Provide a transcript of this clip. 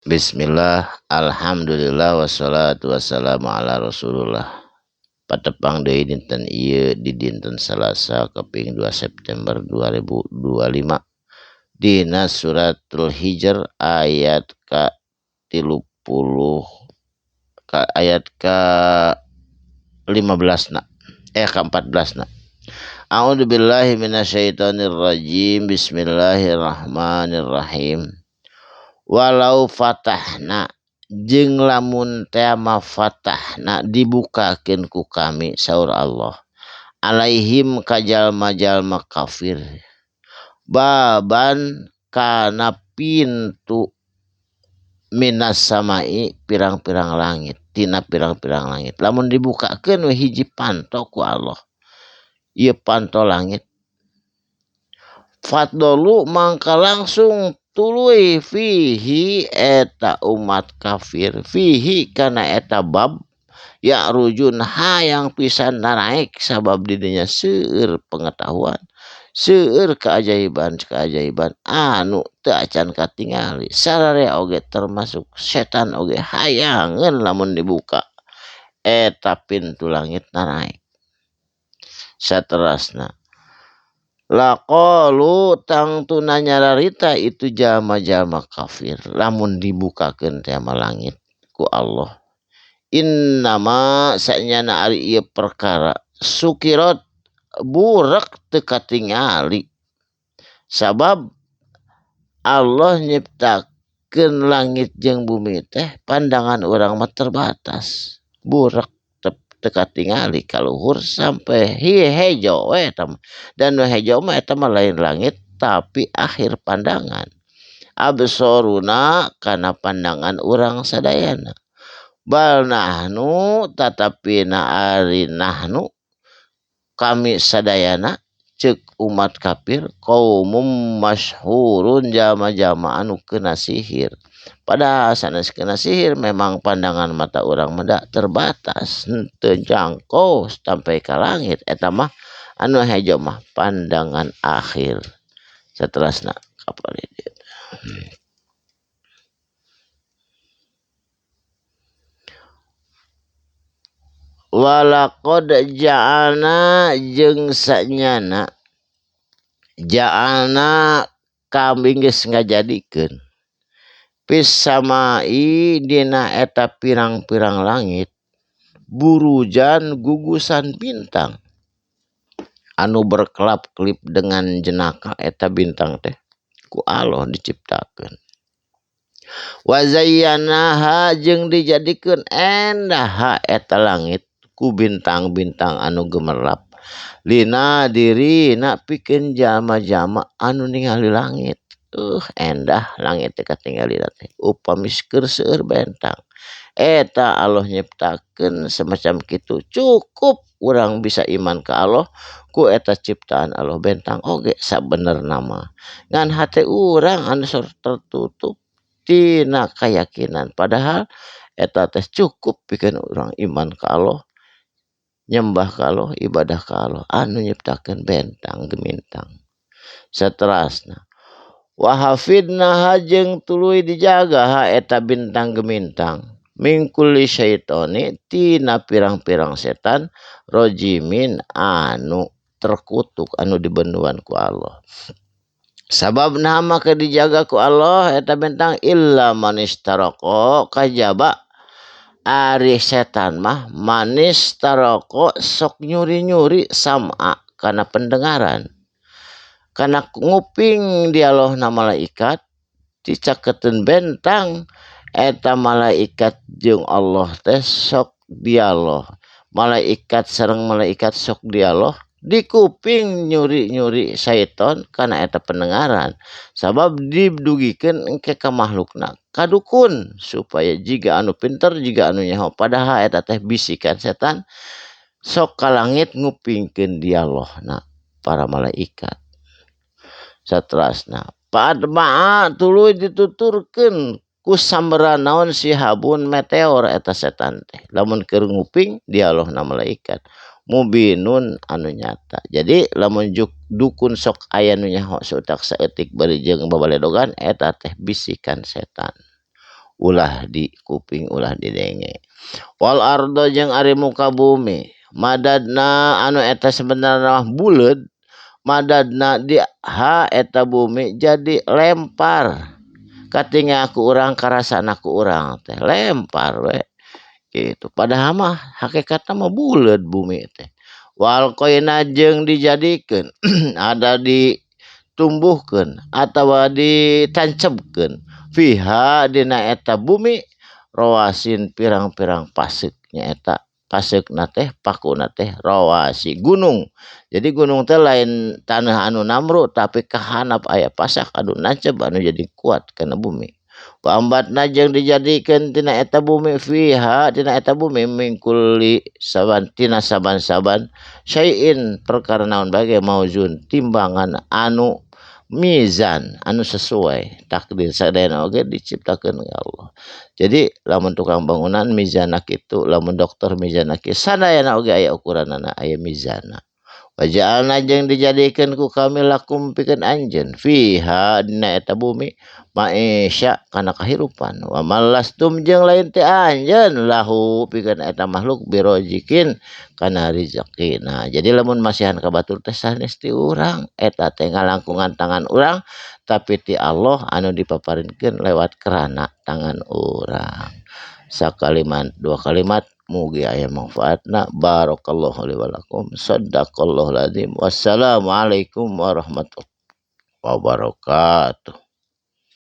Bismillah, alhamdulillah, wassalatu wassalamu ala rasulullah. Patepang deui dinten ieu di dinten Salasa kaping 2 September 2025 dina suratul Hijr ayat ka 30 ayat ka 15 na ka 14 na. A'udzu billahi minasyaitonir rajim. Bismillahirrahmanirrahim. Walau fatahna jeung lamun teh mah fatahna dibukakeun ku kami saur Allah alaihim ka jalma-jalma kafir baban kana pintu minas samai pirang-pirang langit tina pirang-pirang langit lamun dibukakeun we hiji panto ku Allah ieu panto langit fadlu mangka langsung tuluy fihi eta umat kafir fihi kana eta bab ya rujun hayang pisan naik sabab didinya seueur pengetahuan seueur keajaiban anu teu acan katingali sararea oge termasuk setan oge hayangeun lamun dibuka eta pintu langit naik. Saterasna laqalu tangtuna nyararita itu jalma-jalma kafir lamun dibukakeun teh langit ku Allah innama sanyana ari ieu perkara sukirat burak teu katingali sabab Allah nyiptakeun langit jeung bumi teh pandangan urang mah terbatas burak teu katingali kaluhur sampai hejo we eta mah dan hejo mah eta mah lain langit tapi akhir pandangan absoruna kana pandangan urang sadayana bal nahnu tatapina ari nahnu kami sadayana ceuk umat kafir qaumum masyhurun jama-jama anu kena sihir padahal sanes kena sihir memang pandangan mata urang mah terbatas teu jangkau sampai ka langit eta mah anu hejo mah pandangan akhir. Saterasna kapal ieu walaqad ja'alna jeung sanyana ja'alna kami geus ngajadikeun pis samai dina eta pirang-pirang langit burujan gugusan bintang anu berkelap-kelip dengan jenaka eta bintang teh ku Allah diciptakeun wa zayyanaha jeung dijadikeun endah eta langit ku bintang-bintang anu gemerlap lina dirina pikeun jalma-jalma anu ningali langit endah langit teh katingali teh upamiskeun seueur bentang eta Allah nyiptakeun semacam kitu cukup urang bisa iman ka Allah ku eta ciptaan Allah bentang oge sabenerna mah ngan hate urang anu tertutup tina keyakinan padahal eta teh cukup pikeun urang iman ka Allah nyembah ka Allah ibadah ka Allah anu nyiptakeun bentang gemintang. Saterasna wa hafidnaha jeung tuluy dijaga ha eta bintang gemintang mingkulli syaitoni tina pirang-pirang setan rojimin anu terkutuk anu dibenduan ku Allah sabab nama ke dijaga ku Allah eta bentang illa manistaroko kajaba ari setan mah manis taroko sok nyuri-nyuri sama karena pendengaran karena nguping dialogna malaikat dicaketeun bentang eta malaikat jeung Allah teh sok dialog malaikat sareng malaikat sok dialog di kuping nyuri-nyuri syaiton karena eta pendengaran sabab didugikeun engke ka makhlukna kadukun supaya jiga anu pinter jiga anu nyaho padahal eta teh bisikan setan sok ka langit ngupingkeun dialogna para malaikat. Saterasna padma tuluy dituturkeun ku samberan naon sihabun meteor eta setan teh lamun keur nguping dialogna malaikat mubinun anu nyata jadi lamun dukun sok aya nu nyaho seutak saeutik bari jeung babaledogan eta teh bisikan setan ulah di kuping ulah di denge. Wal ardo jeung ari muka bumi madadna anu eta sebenarnya buleud, madadna di ha eta bumi jadi lempar katinga ku urang karasana ku urang teh lempar we gitu. Padahal mah hakikatna mah buleud bumi teh. Wal koina jeung dijadikeun ada ditumbuhkeun atawa ditancapkeun fiha dina eta bumi rawasin pirang-pirang pasek nyaeta pasekna teh pakuna teh rawasi gunung. Jadi gunung teh lain tanah anu namru tapi kahanap aya pasak anu nancep anu jadi kuat kana bumi. Pambatna jeung dijadikeun tina eta bumi fiha tina eta bumi mingkuli saban tina saban-saban syai'in perkara naon bage mauzun timbangan anu mizan anu sesuai takdir sadayana oge diciptakeun oleh Allah. Jadi lamun tukang bangunan mizana kitu, lamun dokter mizana kitu, sadayana oge aya ukuranana aya mizana. Waja'alna jeung dijadikeun ku kami lakum pikeun anjeun fiha dina eta bumi maisya kana kahirupan wa malastum jeung lain teh anjeun lahu pikeun eta makhluk birojikin kana rezeki. Nah, jadi lamun masihan ka batur teh sanes ti urang eta teh ngalangkungan tangan urang tapi ti Allah anu dipaparinkeun lewat kerana tangan urang. Sakalimat dua kalimat mugi aya manfaatna. Barakallahu li wa lakum. Shadaqallahul azim. Wassalamualaikum warahmatullahi wabarakatuh.